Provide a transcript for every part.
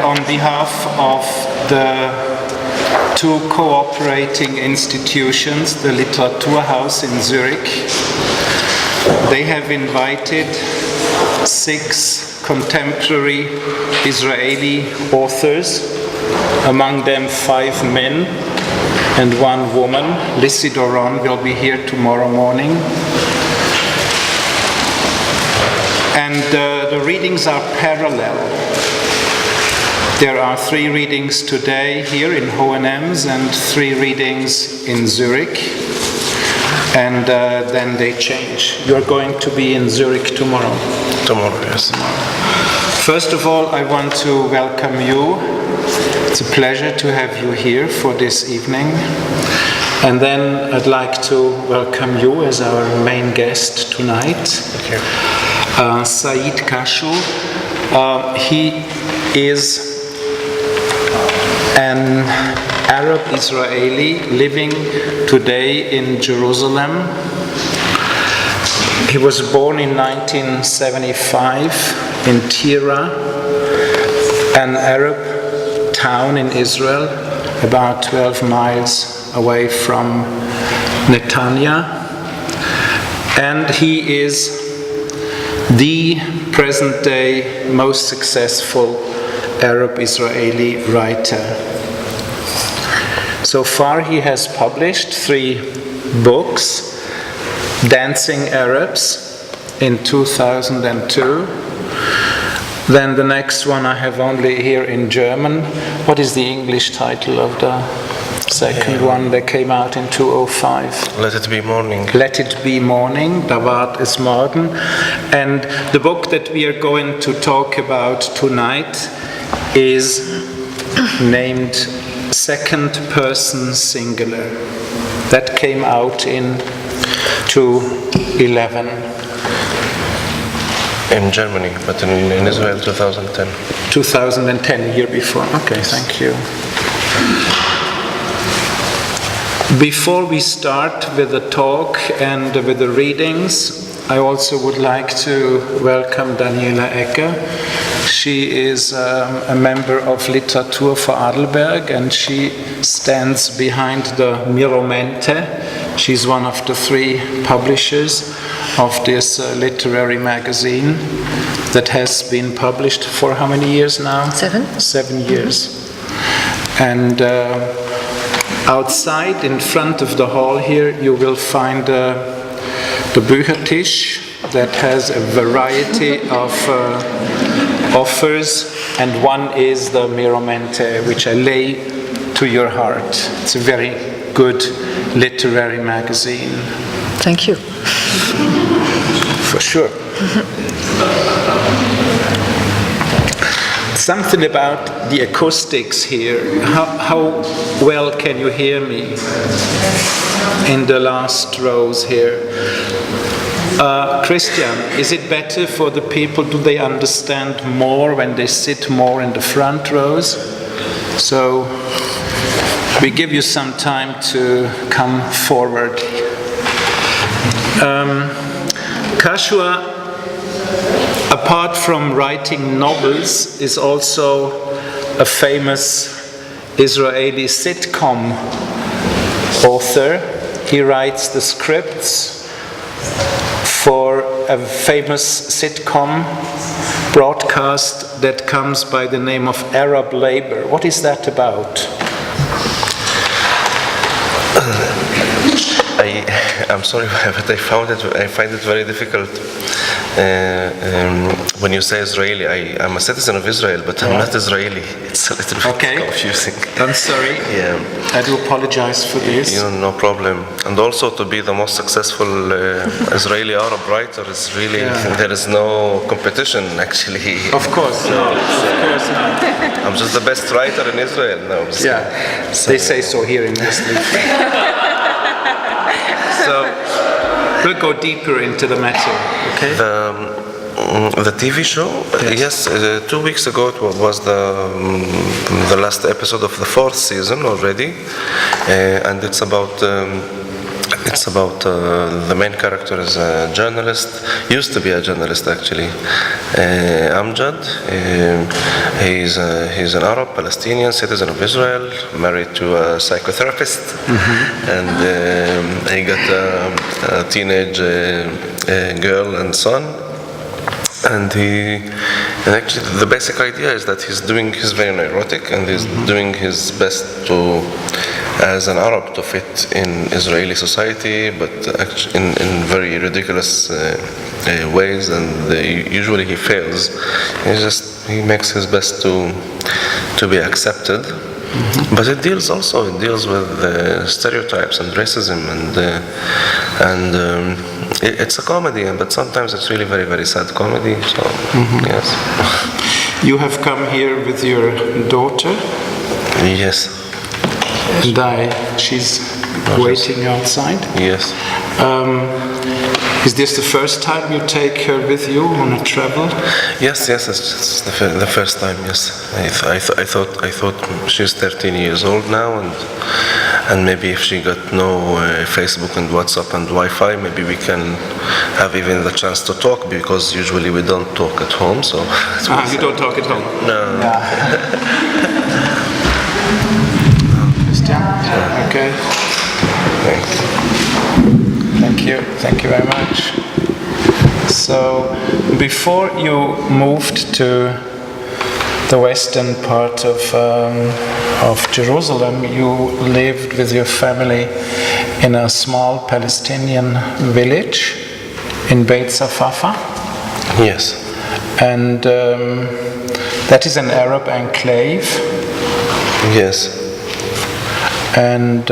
on behalf of the two cooperating institutions, the Literaturtage in Zürich, they have invited 6 contemporary Israeli authors, among them 5 men and 1 woman. Lissy Doron will be here tomorrow morning. And the readings are parallel. There are 3 readings today here in Hohenems and 3 readings in Zurich. And then they change. You're going to be in Zurich tomorrow. Tomorrow, yes. First of all, I want to welcome you. It's a pleasure to have you here for this evening. And then I'd like to welcome you as our main guest tonight. Thank you. Said Kashua. He is an Arab Israeli living today in Jerusalem. He was born in 1975 in Tira, an Arab town in Israel, about 12 miles away from Netanya. And he is the present-day most successful Arab Israeli writer. So far he has published 3 books: Dancing Arabs in 2002. Then the next one I have only here in German. What is the English title of the second one that came out in 2005? Let It Be Morning. Let It Be Morning, Da ward es morgen. And the book that we are going to talk about tonight is named Second Person Singular. That came out in 2011. In Germany, but in Israel 2010. 2010, a year before. Okay, thank you. Before we start with the talk and with the readings, I also would like to welcome Daniela. She is a member of Literatur for Adelberg, and she stands behind the Miromente. She's one of the 3 publishers of this literary magazine that has been published for how many years now? 7. 7 years. And outside, in front of the hall here, you will find the Büchertisch that has a variety of offers, and one is the Miromente, which I lay to your heart. It's a very good literary magazine. Thank you. For sure. Something about the acoustics here. How well can you hear me in the last rows here? Christian, is it better for the people? Do they understand more when they sit more in the front rows? So we give you some time to come forward. Kashua, apart from writing novels, is also a famous Israeli sitcom author. He writes the scripts for a famous sitcom broadcast that comes by the name of Arab Labor. What is that about? I'm sorry, but I find it very difficult when you say Israeli. I'm a citizen of Israel, but I'm not Israeli. It's a little bit confusing. I'm sorry. Yeah. I do apologize for this. No problem. And also to be the most successful Israeli Arab writer is really, there is no competition actually. Of course not. Of course not. I'm just the best writer in Israel now. They say so here in Nestle. So we'll go deeper into the matter, okay? The TV show, yes, 2 weeks ago it was the last episode of the 4th season already, and it's about It's about the main character is a journalist, used to be a journalist actually, Amjad. He's an Arab Palestinian citizen of Israel, married to a psychotherapist, and he got a teenage girl and son. And actually the basic idea is that he's very neurotic, and he's doing his best as an Arab to fit in Israeli society, but actually in very ridiculous ways, and usually he fails. He makes his best to be accepted. But it deals with stereotypes and racism, and it's a comedy, but sometimes it's really very, very sad comedy. So yes. You have come here with your daughter. Yes. And she's waiting outside. Yes. Is this the first time you take her with you on a travel? Yes, it's the first time. Yes, I thought she's 13 years old now, and maybe if she got no Facebook and WhatsApp and Wi-Fi, maybe we can have even the chance to talk, because usually we don't talk at home. So you don't talk at home? No. Yeah. Christian? Okay. Thank you very much. So, before you moved to the western part of Jerusalem, you lived with your family in a small Palestinian village in Beit Safafa. Yes. And that is an Arab enclave. Yes. And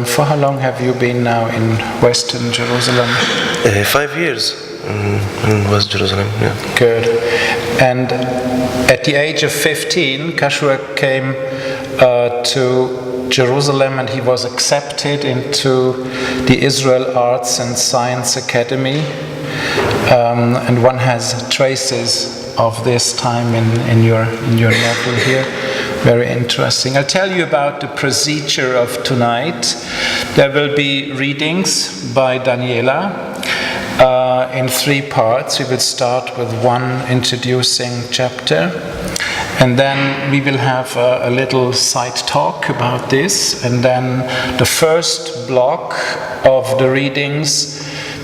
for how long have you been now in Western Jerusalem? 5 years in West Jerusalem, yeah. Good. And at the age of 15, Kashua came to Jerusalem, and he was accepted into the Israel Arts and Science Academy. And one has traces of this time in your novel here. Very interesting. I'll tell you about the procedure of tonight. There will be readings by Daniela in 3 parts. We will start with one introducing chapter, and then we will have a little side talk about this, and then the first block of the readings,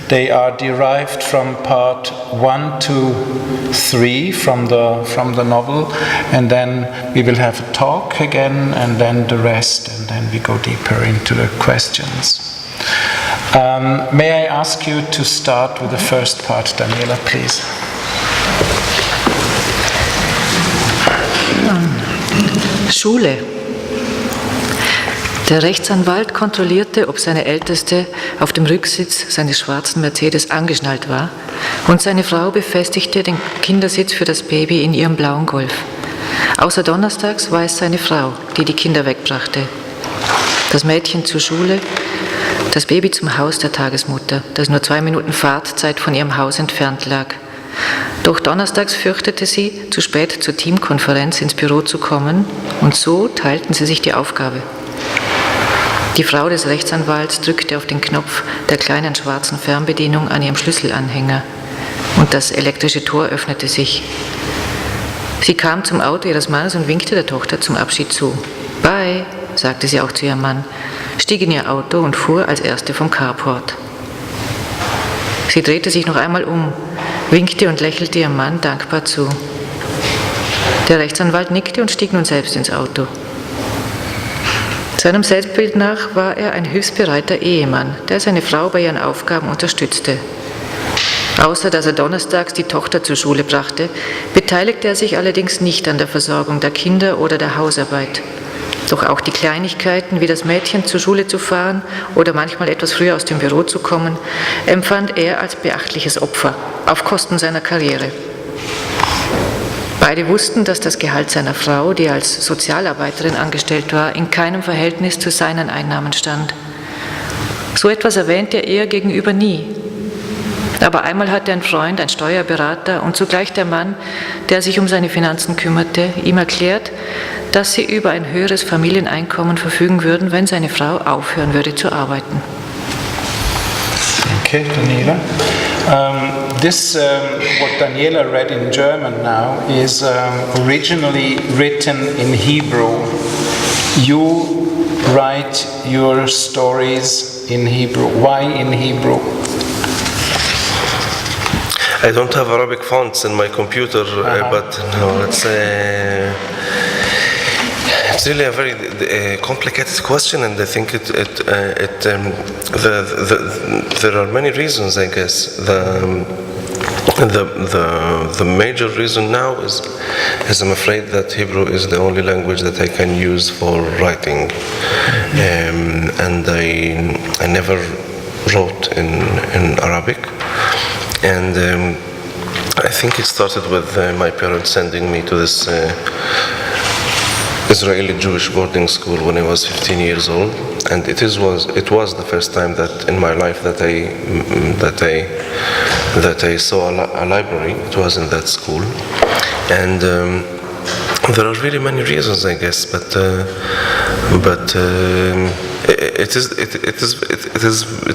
they are derived from part 1 to 3 from the novel, and then we will have a talk again, and then the rest, and then we go deeper into the questions. May I ask you to start with the first part, Daniela, please? Schule. Der Rechtsanwalt kontrollierte, ob seine Älteste auf dem Rücksitz seines schwarzen Mercedes angeschnallt war, und seine Frau befestigte den Kindersitz für das Baby in ihrem blauen Golf. Außer donnerstags war es seine Frau, die die Kinder wegbrachte. Das Mädchen zur Schule, das Baby zum Haus der Tagesmutter, das nur 2 Minuten Fahrtzeit von ihrem Haus entfernt lag. Doch donnerstags fürchtete sie, zu spät zur Teamkonferenz ins Büro zu kommen, und so teilten sie sich die Aufgabe. Die Frau des Rechtsanwalts drückte auf den Knopf der kleinen schwarzen Fernbedienung an ihrem Schlüsselanhänger, und das elektrische Tor öffnete sich. Sie kam zum Auto ihres Mannes und winkte der Tochter zum Abschied zu. »Bye«, sagte sie auch zu ihrem Mann, stieg in ihr Auto und fuhr als Erste vom Carport. Sie drehte sich noch einmal um, winkte und lächelte ihrem Mann dankbar zu. Der Rechtsanwalt nickte und stieg nun selbst ins Auto. Seinem Selbstbild nach war er ein hilfsbereiter Ehemann, der seine Frau bei ihren Aufgaben unterstützte. Außer dass er donnerstags die Tochter zur Schule brachte, beteiligte er sich allerdings nicht an der Versorgung der Kinder oder der Hausarbeit. Doch auch die Kleinigkeiten, wie das Mädchen zur Schule zu fahren oder manchmal etwas früher aus dem Büro zu kommen, empfand er als beachtliches Opfer, auf Kosten seiner Karriere. Beide wussten, dass das Gehalt seiner Frau, die als Sozialarbeiterin angestellt war, in keinem Verhältnis zu seinen Einnahmen stand. So etwas erwähnte er ihr gegenüber nie. Aber einmal hatte ein Freund, ein Steuerberater und zugleich der Mann, der sich um seine Finanzen kümmerte, ihm erklärt, dass sie über ein höheres Familieneinkommen verfügen würden, wenn seine Frau aufhören würde zu arbeiten. Okay, Daniela. What Daniela read in German now is originally written in Hebrew. You write your stories in Hebrew. Why in Hebrew? I don't have Arabic fonts in my computer, but no, it's really a very complicated question, and I think there are many reasons. I guess the major reason now is I'm afraid that Hebrew is the only language that I can use for writing, and I never wrote in Arabic. And I think it started with my parents sending me to this Israeli Jewish boarding school when I was 15 years old, and it was the first time that in my life that I saw a library. It was in that school, and there are really many reasons, I guess, but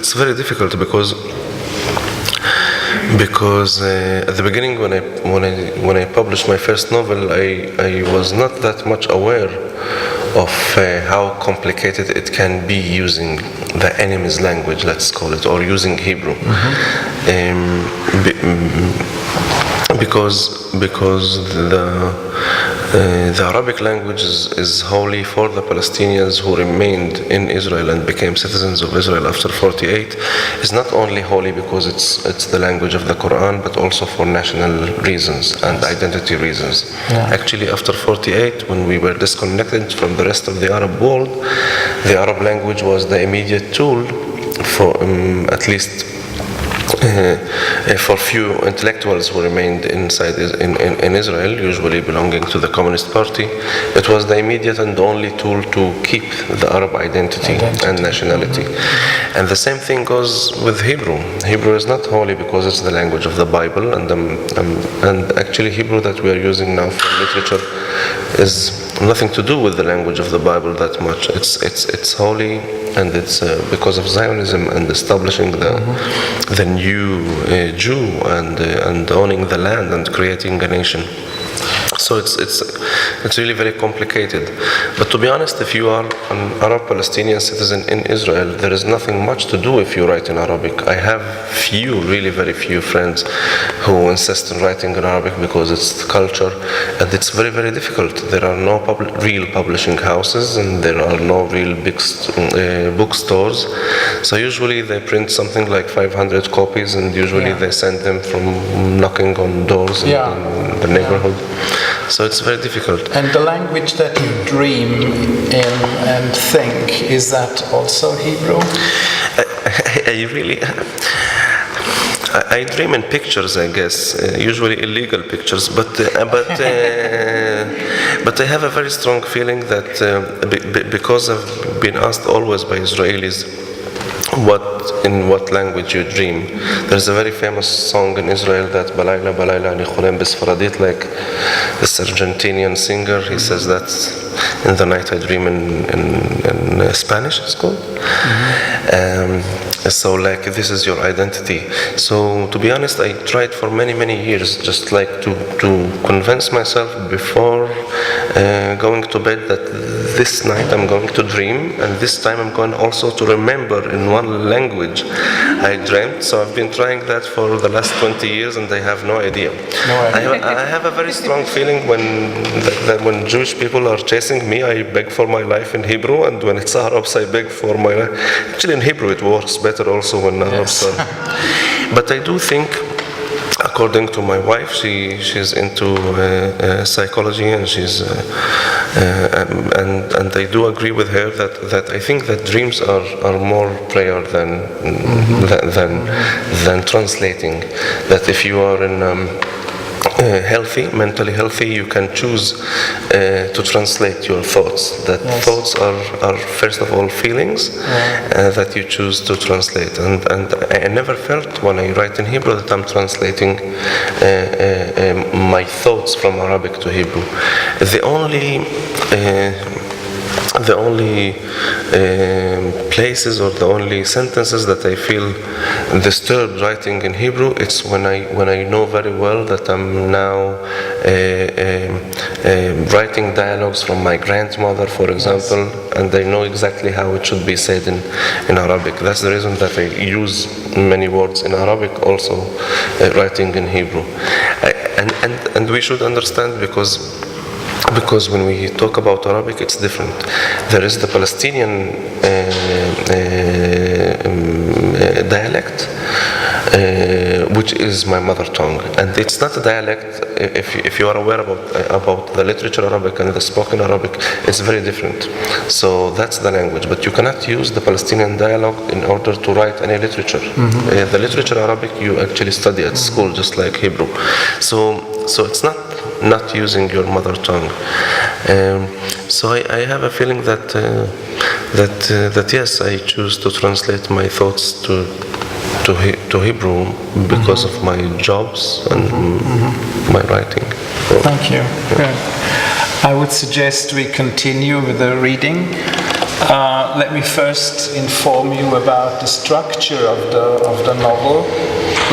it's very difficult because at the beginning when I published my first novel, I was not that much aware of how complicated it can be using the enemy's language, let's call it, or using Hebrew. Because the Arabic language is holy for the Palestinians who remained in Israel and became citizens of Israel after 48. It's not only holy because it's the language of the Quran, but also for national reasons and identity reasons. Yeah. Actually, after 48, when we were disconnected from the rest of the Arab world, the Arab language was the immediate tool for at least for few intellectuals who remained inside in Israel, usually belonging to the Communist Party. It was the immediate and only tool to keep the Arab identity and nationality. Mm-hmm. And the same thing goes with Hebrew. Hebrew is not holy because it's the language of the Bible, and actually Hebrew that we are using now for literature is nothing to do with the language of the Bible that much. It's holy, and it's because of Zionism and establishing the new Jew and owning the land and creating a nation. So it's really very complicated. But to be honest, if you are an Arab Palestinian citizen in Israel, there is nothing much to do if you write in Arabic. I have really very few friends who insist on writing in Arabic because it's the culture, and it's very, very difficult. There are no real publishing houses, and there are no real big bookstores. So usually they print something like 500 copies, and usually they send them from knocking on doors in the neighborhood. So it's very difficult. And the language that you dream in and think, is that also Hebrew? I dream in pictures, I guess, usually illegal pictures, but I have a very strong feeling that because I've been asked always by Israelis in what language you dream. There's a very famous song in Israel that Balayla Balayla ani Hohenems Besfaradit, like this Argentinian singer, he says that in the night I dream in Spanish, it's called. So like this is your identity. So to be honest, I tried for many years just like to convince myself before going to bed that this night I'm going to dream, and this time I'm going also to remember in one language I dreamt. So I've been trying that for the last 20 years and I have no idea. I have a very strong feeling that when Jewish people are chasing me, I beg for my life in Hebrew, and when it's Arabs, I beg for my life. Actually in Hebrew it works better also when Arabs are. But I do think, according to my wife, she's into psychology, and and I do agree with her that I think that dreams are more prayer than translating. That if you are in mentally healthy, you can choose to translate your thoughts. That thoughts are first of all feelings that you choose to translate. And I never felt when I write in Hebrew that I'm translating my thoughts from Arabic to Hebrew. The only the only places or the only sentences that I feel disturbed writing in Hebrew, it's when I know very well that I'm now writing dialogues from my grandmother, for example, and I know exactly how it should be said in Arabic. That's the reason that I use many words in Arabic also writing in Hebrew. And we should understand because when we talk about Arabic, it's different. There is the Palestinian dialect, which is my mother tongue, and it's not a dialect. If you are aware about the literature Arabic and the spoken Arabic, it's very different. So that's the language, but you cannot use the Palestinian dialogue in order to write any literature. The literature Arabic you actually study at school, just like Hebrew. So it's not using your mother tongue. So I have a feeling that yes, I choose to translate my thoughts to Hebrew because of my jobs and my writing. Thank you. Good. I would suggest we continue with the reading. Let me first inform you about the structure of the novel.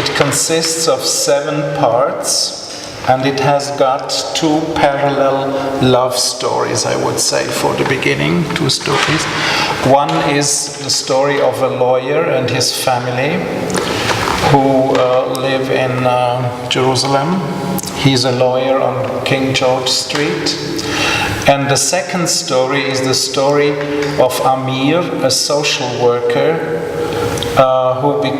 It consists of 7 parts. And it has got 2 parallel love stories, I would say, for the beginning, 2 stories. One is the story of a lawyer and his family who live in Jerusalem. He's a lawyer on King George Street. And the second story is the story of Amir, a social worker who becomes